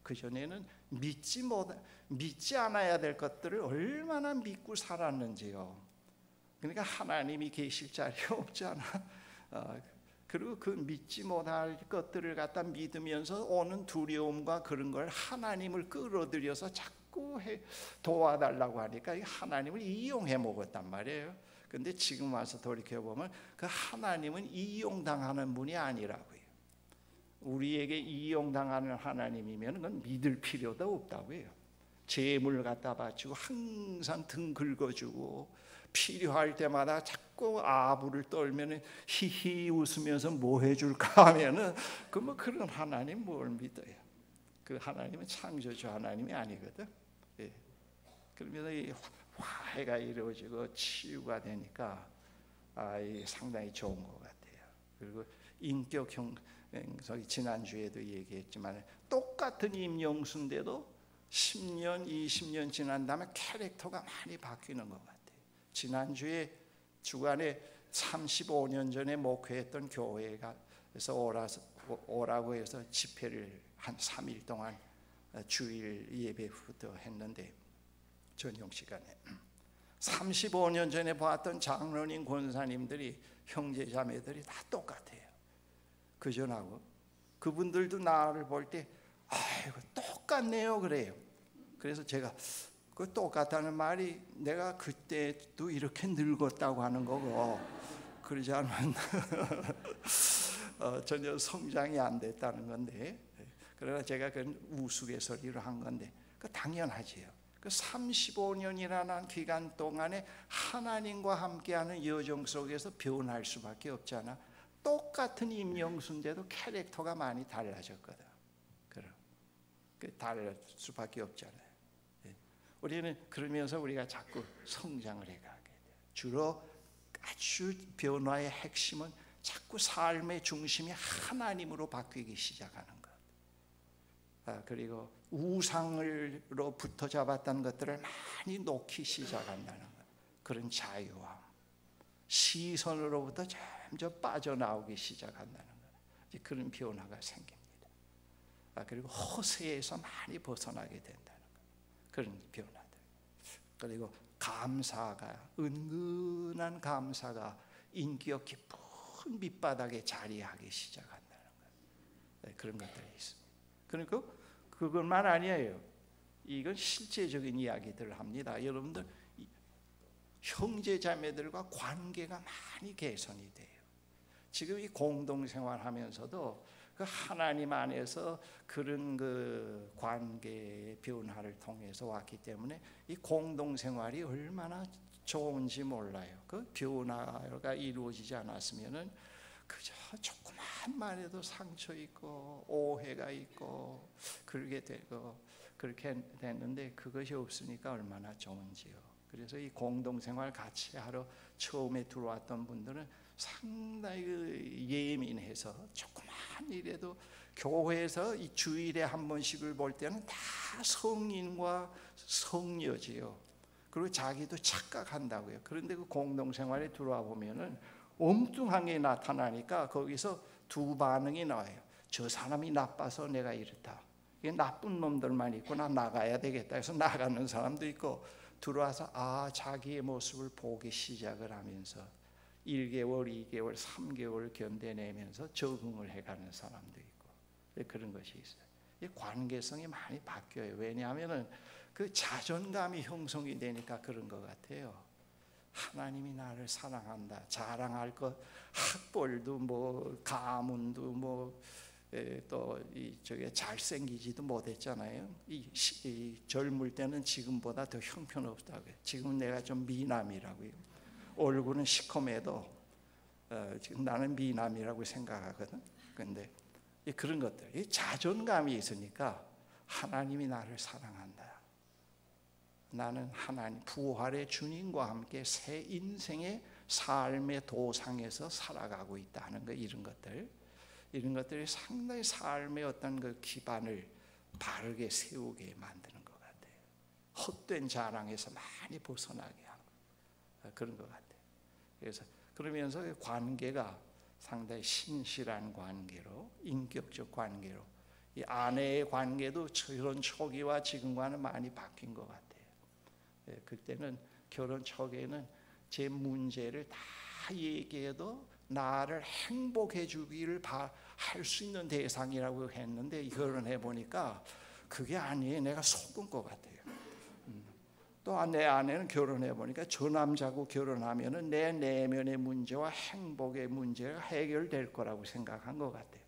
Speaker 2: 그 전에는 믿지 않아야 될 것들을 얼마나 믿고 살았는지요. 그러니까 하나님이 계실 자리가 없잖아. 그리고 그 믿지 못할 것들을 갖다 믿으면서 오는 두려움과 그런 걸 하나님을 끌어들여서 자꾸 도와달라고 하니까 하나님을 이용해 먹었단 말이에요. 근데 지금 와서 돌이켜보면 그 하나님은 이용당하는 분이 아니라고요. 우리에게 이용당하는 하나님이면 그건 믿을 필요도 없다고 해요. 재물 갖다 바치고 항상 등 긁어주고 필요할 때마다 자꾸 아부를 떨면 히히 웃으면서 뭐 해줄까 하면은 그 뭐 그런 하나님 뭘 믿어요? 그 하나님은 창조주 하나님이 아니거든. 예. 그러면서 이 화해가 이루어지고 치유가 되니까 상당히 좋은 것 같아요. 그리고 인격 형성이 지난주에도 얘기했지만 똑같은 임영수인데도 10년, 20년 지난 다음에 캐릭터가 많이 바뀌는 것 같아요. 지난주에 주간에 35년 전에 목회했던 교회에서 오라고 해서 집회를 한 3일 동안 주일 예배부터 했는데 저녁 시간에 35년 전에 봤던 장로님 권사님들이 형제자매들이 다 똑같아요. 그전하고 그분들도 나를 볼 때 아이고 똑같네요 그래요. 그래서 제가 그 똑같다는 말이 내가 그때도 이렇게 늙었다고 하는 거고 그러지 않으면 전혀 성장이 안 됐다는 건데, 그러나 제가 그건 우스갯소리로 한 건데 그 당연하지요. 그 35년이라는 기간 동안에 하나님과 함께하는 여정 속에서 변할 수밖에 없잖아. 똑같은 임영수인데도 캐릭터가 많이 달라졌거든. 그럼 달라질 수밖에 없잖아요. 우리는 그러면서 우리가 자꾸 성장을 해가게 돼요. 주로 아주 변화의 핵심은 자꾸 삶의 중심이 하나님으로 바뀌기 시작하는 것. 그리고 우상으로 붙어 잡았던 것들을 많이 놓기 시작한다는 것. 그런 자유함, 시선으로부터 점점 빠져나오기 시작한다는 것. 그런 변화가 생깁니다. 그리고 허세에서 많이 벗어나게 된다는 것. 그런 변화들. 그리고 감사가, 은근한 감사가 인격 깊은 밑바닥에 자리하기 시작한다는 것. 그런 것들이 있습니다. 그러니까 그것만 아니에요. 이건 실제적인 이야기들을 합니다. 여러분들 형제자매들과 관계가 많이 개선이 돼요. 지금 이 공동생활하면서도 그 하나님 안에서 그런 그 관계의 변화를 통해서 왔기 때문에 이 공동생활이 얼마나 좋은지 몰라요. 그 변화가 이루어지지 않았으면은 그저 조그만 말에도 상처 있고 오해가 있고 그렇게 되고 그렇게 됐는데 그것이 없으니까 얼마나 좋은지요. 그래서 이 공동생활 같이 하러 처음에 들어왔던 분들은 상당히 예민해서 조그만 일에도 교회에서 이 주일에 한 번씩을 볼 때는 다 성인과 성녀지요. 그리고 자기도 착각한다고요. 그런데 그 공동생활에 들어와 보면은 엉뚱하게 나타나니까 거기서 두 반응이 나와요. 저 사람이 나빠서 내가 이렇다. 이게 나쁜 놈들만 있구나, 나가야 되겠다 해서 나가는 사람도 있고, 들어와서 자기의 모습을 보기 시작을 하면서 1개월, 2개월, 3개월 견뎌내면서 적응을 해가는 사람도 있고, 그런 것이 있어요. 이 관계성이 많이 바뀌어요. 왜냐하면은 그 자존감이 형성이 되니까 그런 것 같아요. 하나님이 나를 사랑한다. 자랑할 것, 학벌도 뭐 가문도 뭐 또 저게 잘생기지도 못했잖아요. 이 젊을 때는 지금보다 더 형편없다고요. 지금 내가 좀 미남이라고요. 얼굴은 시커매도 지금 나는 미남이라고 생각하거든. 그런데 그런 것들, 이 자존감이 있으니까 하나님이 나를 사랑한다. 나는 하나님 부활의 주님과 함께 새 인생의 삶의 도상에서 살아가고 있다는 거, 이런 것들이 상당히 삶의 어떤 그 기반을 바르게 세우게 만드는 것 같아요. 헛된 자랑에서 많이 벗어나게 하고 그런 것 같아요. 그래서 그러면서 관계가 상당히 신실한 관계로, 인격적 관계로, 이 아내의 관계도 결혼 초기와 지금과는 많이 바뀐 것 같아요. 그때는 결혼 초기에는 제 문제를 다 얘기해도 나를 행복해 주기를 할 수 있는 대상이라고 했는데 결혼해 보니까 그게 아니에요. 내가 속은 것 같아요. 또 내 아내는 결혼해 보니까 저 남자하고 결혼하면은 내 내면의 문제와 행복의 문제가 해결될 거라고 생각한 것 같아요.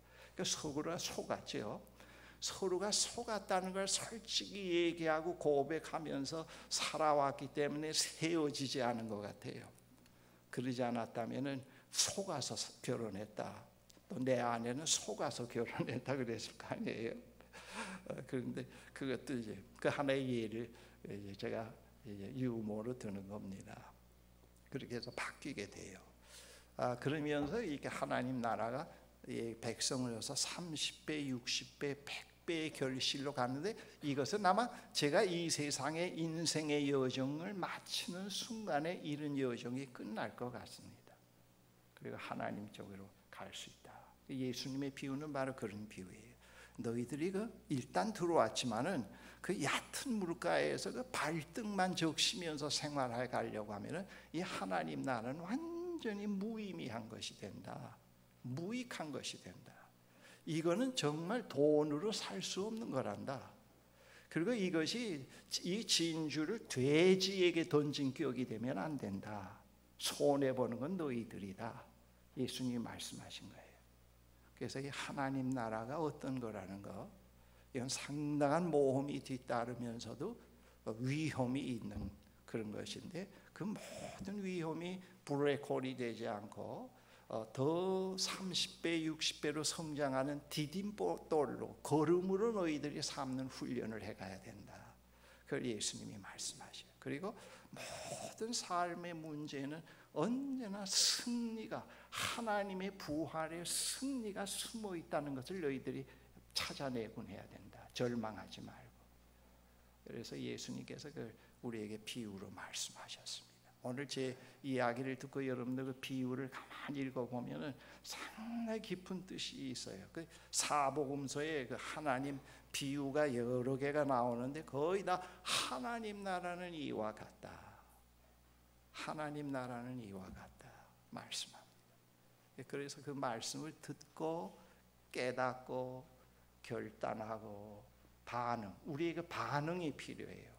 Speaker 2: 서로가 속았죠. 서로가 속았다는 걸 솔직히 얘기하고 고백하면서 살아왔기 때문에 세워지지 않은 것 같아요. 그러지 않았다면은 속아서 결혼했다, 또 내 아내는 속아서 결혼했다 그랬을 거 아니에요. 그런데 그것도 이제 그 하나의 예를 이제 제가 이제 유머로 드는 겁니다. 그렇게 해서 바뀌게 돼요. 그러면서 이렇게 하나님 나라가 백성을 위해서 30배, 60배, 100배의 결실로 가는데, 이것은 아마 제가 이 세상의 인생의 여정을 마치는 순간에 이런 여정이 끝날 것 같습니다. 그리고 하나님 쪽으로 갈 수 있다. 예수님의 비유는 바로 그런 비유예요. 너희들이 일단 들어왔지만은 그 얕은 물가에서 그 발등만 적시면서 생활해 가려고 하면은 이 하나님 나라는 완전히 무의미한 것이 된다. 무익한 것이 된다. 이거는 정말 돈으로 살 수 없는 거란다. 그리고 이것이 이 진주를 돼지에게 던진 격이 되면 안 된다. 손해 보는 건 너희들이다. 예수님이 말씀하신 거예요. 그래서 이 하나님 나라가 어떤 거라는 거, 이건 상당한 모험이 뒤따르면서도 위험이 있는 그런 것인데, 그 모든 위험이 블랙홀이 되지 않고 더 30배, 60배로 성장하는 디딤돌로, 걸음으로 너희들이 삼는 훈련을 해가야 된다. 그걸 예수님이 말씀하셔요. 그리고 모든 삶의 문제는 언제나 승리가, 하나님의 부활의 승리가 숨어 있다는 것을 너희들이 찾아내곤 해야 된다. 절망하지 말고. 그래서 예수님께서 우리에게 비유로 말씀하셨습니다. 오늘 제 이야기를 듣고 여러분들 그 비유를 가만히 읽어보면 상당히 깊은 뜻이 있어요. 그 사복음서에 그 하나님 비유가 여러 개가 나오는데 거의 다 하나님 나라는 이와 같다, 하나님 나라는 이와 같다 말씀합니다. 그래서 그 말씀을 듣고 깨닫고 결단하고 반응, 우리에게 반응이 필요해요.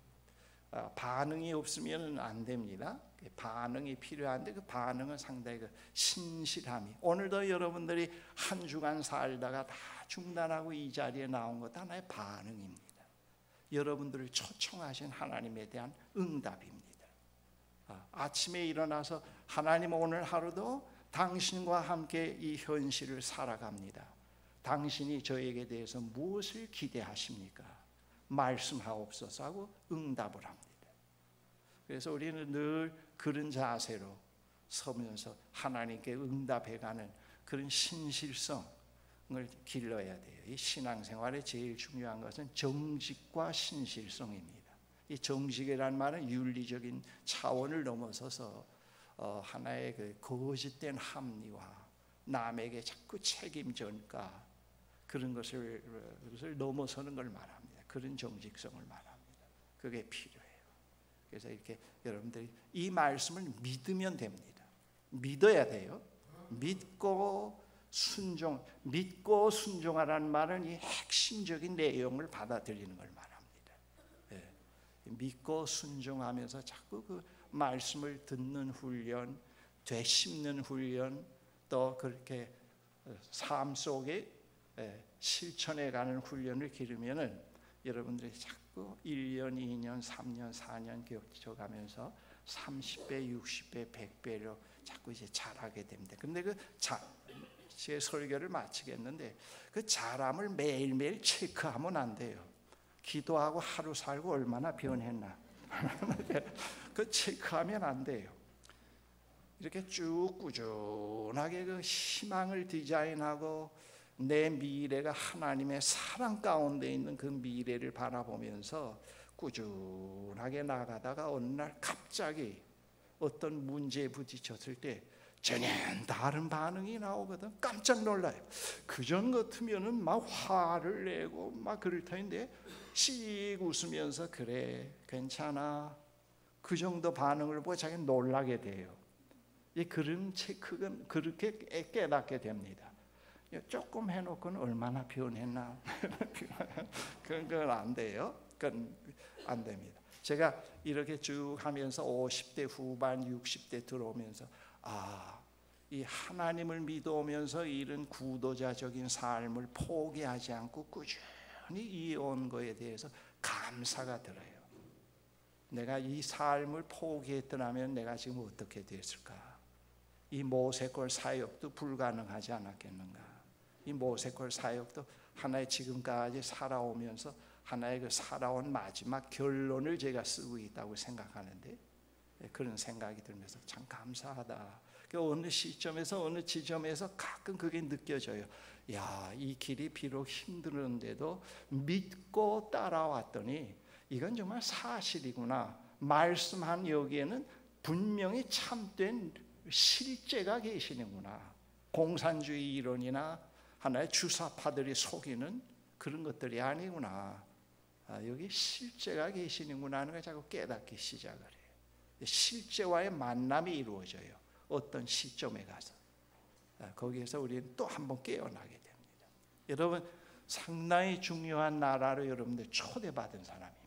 Speaker 2: 반응이 없으면 안 됩니다. 반응이 필요한데 그 반응은 상당히 신실함이, 오늘도 여러분들이 한 주간 살다가 다 중단하고 이 자리에 나온 것 하나의 반응입니다. 여러분들을 초청하신 하나님에 대한 응답입니다. 아침에 일어나서 하나님, 오늘 하루도 당신과 함께 이 현실을 살아갑니다. 당신이 저에게 대해서 무엇을 기대하십니까? 말씀하옵소서 하고 응답을 합니다. 그래서 우리는 늘 그런 자세로 서면서 하나님께 응답해가는 그런 신실성을 길러야 돼요. 이 신앙생활에 제일 중요한 것은 정직과 신실성입니다. 이 정직이라는 말은 윤리적인 차원을 넘어서서 하나의 그 거짓된 합리화, 남에게 자꾸 책임 전가, 그런 것을 넘어서는 걸 말합니다. 그런 정직성을 말합니다. 그게 필요해요. 그래서 이렇게 여러분들이 이 말씀을 믿으면 됩니다. 믿어야 돼요. 믿고 순종하라는 말은 이 핵심적인 내용을 받아들이는 걸 말합니다. 믿고 순종하면서 자꾸 그 말씀을 듣는 훈련, 되씹는 훈련, 또 그렇게 삶 속에 실천해 가는 훈련을 기르면은 여러분들이 자꾸 1년, 2년, 3년, 4년 겪어가면서 30배, 60배, 100배로 자꾸 이제 잘하게 됩니다. 근데 제 설교를 마치겠는데 그 잘함을 매일매일 체크하면 안 돼요. 기도하고 하루 살고 얼마나 변했나 그 체크하면 안 돼요. 이렇게 쭉 꾸준하게 그 희망을 디자인하고 내 미래가 하나님의 사랑 가운데 있는 그 미래를 바라보면서 꾸준하게 나가다가 어느 날 갑자기 어떤 문제에 부딪혔을 때 전혀 다른 반응이 나오거든. 깜짝 놀라요. 그전 같으면은 막 화를 내고 막 그럴 텐데 씩 웃으면서 그래 괜찮아 그 정도 반응을 보고 자기는 놀라게 돼요. 그런 체크가 그렇게 깨닫게 됩니다. 조금 해놓고는 얼마나 변했나 그런 건 안 돼요. 그건 안 됩니다. 제가 이렇게 쭉 하면서 50대 후반 60대 들어오면서 이 하나님을 믿어오면서 이런 구도자적인 삶을 포기하지 않고 꾸준히 이어온 거에 대해서 감사가 들어요. 내가 이 삶을 포기했더라면 내가 지금 어떻게 됐을까? 이 모세골 사역도 불가능하지 않았겠는가? 이 모세골 사역도 하나의 지금까지 살아오면서 하나의 그 살아온 마지막 결론을 제가 쓰고 있다고 생각하는데, 그런 생각이 들면서 참 감사하다. 어느 시점에서 어느 지점에서 가끔 그게 느껴져요. 야, 이 길이 비록 힘들었는데도 믿고 따라왔더니 이건 정말 사실이구나. 말씀한 여기에는 분명히 참된 실제가 계시는구나. 공산주의 이론이나 하나의 주사파들이 속이는 그런 것들이 아니구나. 여기 실제가 계시는구나 하는 걸 자꾸 깨닫기 시작을 해요. 실제와의 만남이 이루어져요. 어떤 시점에 가서 거기에서 우리는 또 한 번 깨어나게 됩니다. 여러분, 상당히 중요한 나라로 여러분들 초대받은 사람입니다.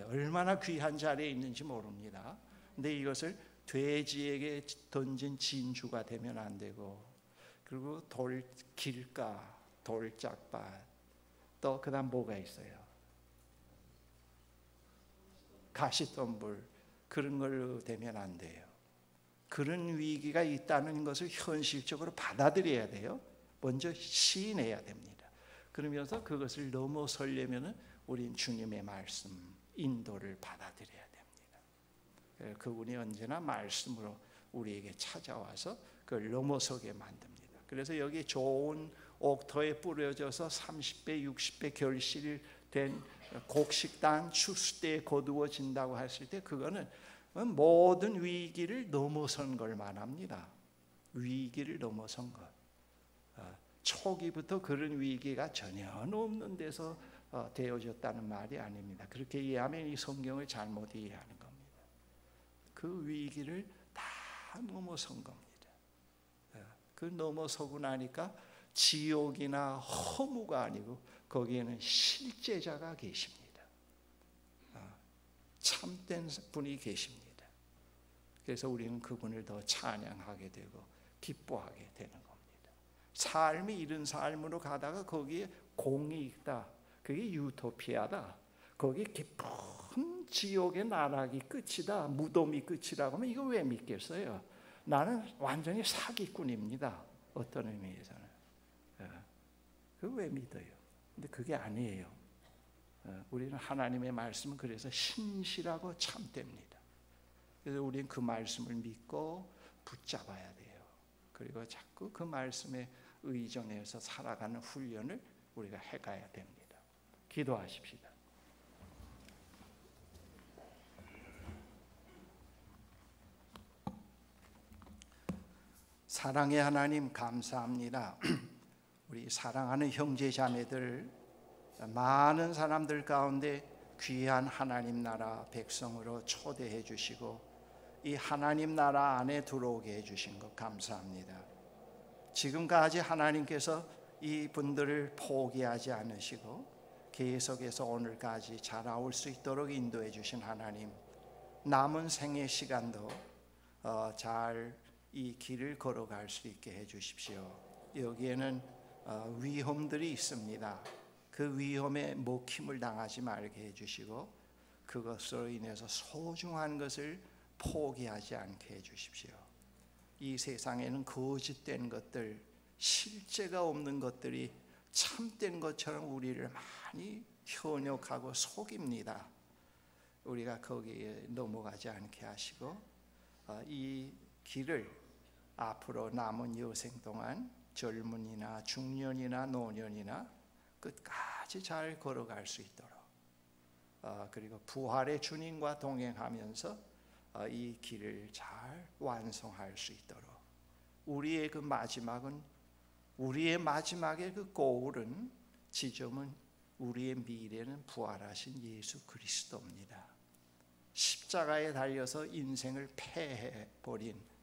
Speaker 2: 얼마나 귀한 자리에 있는지 모릅니다. 근데 이것을 돼지에게 던진 진주가 되면 안 되고, 그리고 길가, 돌짝밭, 또 그다음 뭐가 있어요? 가시덤불, 그런 걸로 되면 안 돼요. 그런 위기가 있다는 것을 현실적으로 받아들여야 돼요. 먼저 시인해야 됩니다. 그러면서 그것을 넘어서려면 우린 주님의 말씀, 인도를 받아들여야 됩니다. 그분이 언제나 말씀으로 우리에게 찾아와서 그걸 넘어서게 만듭니다. 그래서 여기 좋은 옥토에 뿌려져서 30배, 60배 결실된 곡식단 추수때에 거두어진다고 했을 때, 그거는 모든 위기를 넘어선 걸 말합니다. 위기를 넘어선 것. 초기부터 그런 위기가 전혀 없는 데서 되어졌다는 말이 아닙니다. 그렇게 이해하면 이 성경을 잘못 이해하는 겁니다. 그 위기를 다 넘어선 겁니다. 그 넘어서고 나니까 지옥이나 허무가 아니고 거기에는 실제자가 계십니다. 참된 분이 계십니다. 그래서 우리는 그분을 더 찬양하게 되고 기뻐하게 되는 겁니다. 삶이 이런 삶으로 가다가 거기에 공이 있다, 그게 유토피아다, 거기 깊은 지옥의 나락이 끝이다, 무덤이 끝이라고 하면 이거 왜 믿겠어요? 나는 완전히 사기꾼입니다. 어떤 의미에서는. 그거 왜 믿어요? 근데 그게 아니에요. 우리는 하나님의 말씀은 그래서 신실하고 참됩니다. 그래서 우리는 그 말씀을 믿고 붙잡아야 돼요. 그리고 자꾸 그 말씀에 의존해서 살아가는 훈련을 우리가 해가야 됩니다. 기도하십시다. 사랑의 하나님, 감사합니다. 우리 사랑하는 형제 자매들, 많은 사람들 가운데 귀한 하나님 나라 백성으로 초대해 주시고 이 하나님 나라 안에 들어오게 해주신 것 감사합니다. 지금까지 하나님께서 이 분들을 포기하지 않으시고 계속해서 오늘까지 자라올 수 있도록 인도해 주신 하나님, 남은 생애 시간도 잘 이 길을 걸어갈 수 있게 해 주십시오. 여기에는 위험들이 있습니다. 그 위험에 먹힘을 당하지 말게 해주시고 그것으로 인해서 소중한 것을 포기하지 않게 해주십시오. 이 세상에는 거짓된 것들, 실제가 없는 것들이 참된 것처럼 우리를 많이 현혹하고 속입니다. 우리가 거기에 넘어가지 않게 하시고 이 길을 앞으로 남은 여생 동안 젊은이나 중년이나 노년이나 끝까지 잘 걸어갈 수 있도록, 그리고 부활의 주님과 동행하면서 이 길을 잘 완성할 수 있도록, 우리의 그 마지막은, 우리의 마지막의 그 고울은, 지점은, 우리의 미래는 부활하신 예수 그리스도입니다. 십자가에 달려서 인생을 패해버린,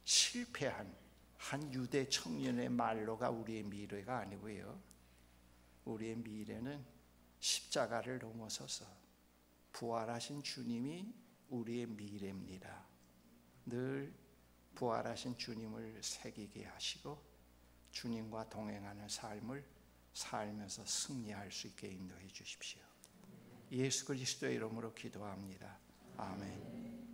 Speaker 2: 실패한 한 유대 청년의 말로가 우리의 미래가 아니고요, 우리의 미래는 십자가를 넘어서서 부활하신 주님이 우리의 미래입니다. 늘 부활하신 주님을 새기게 하시고 주님과 동행하는 삶을 살면서 승리할 수 있게 인도해 주십시오. 예수 그리스도의 이름으로 기도합니다. 아멘.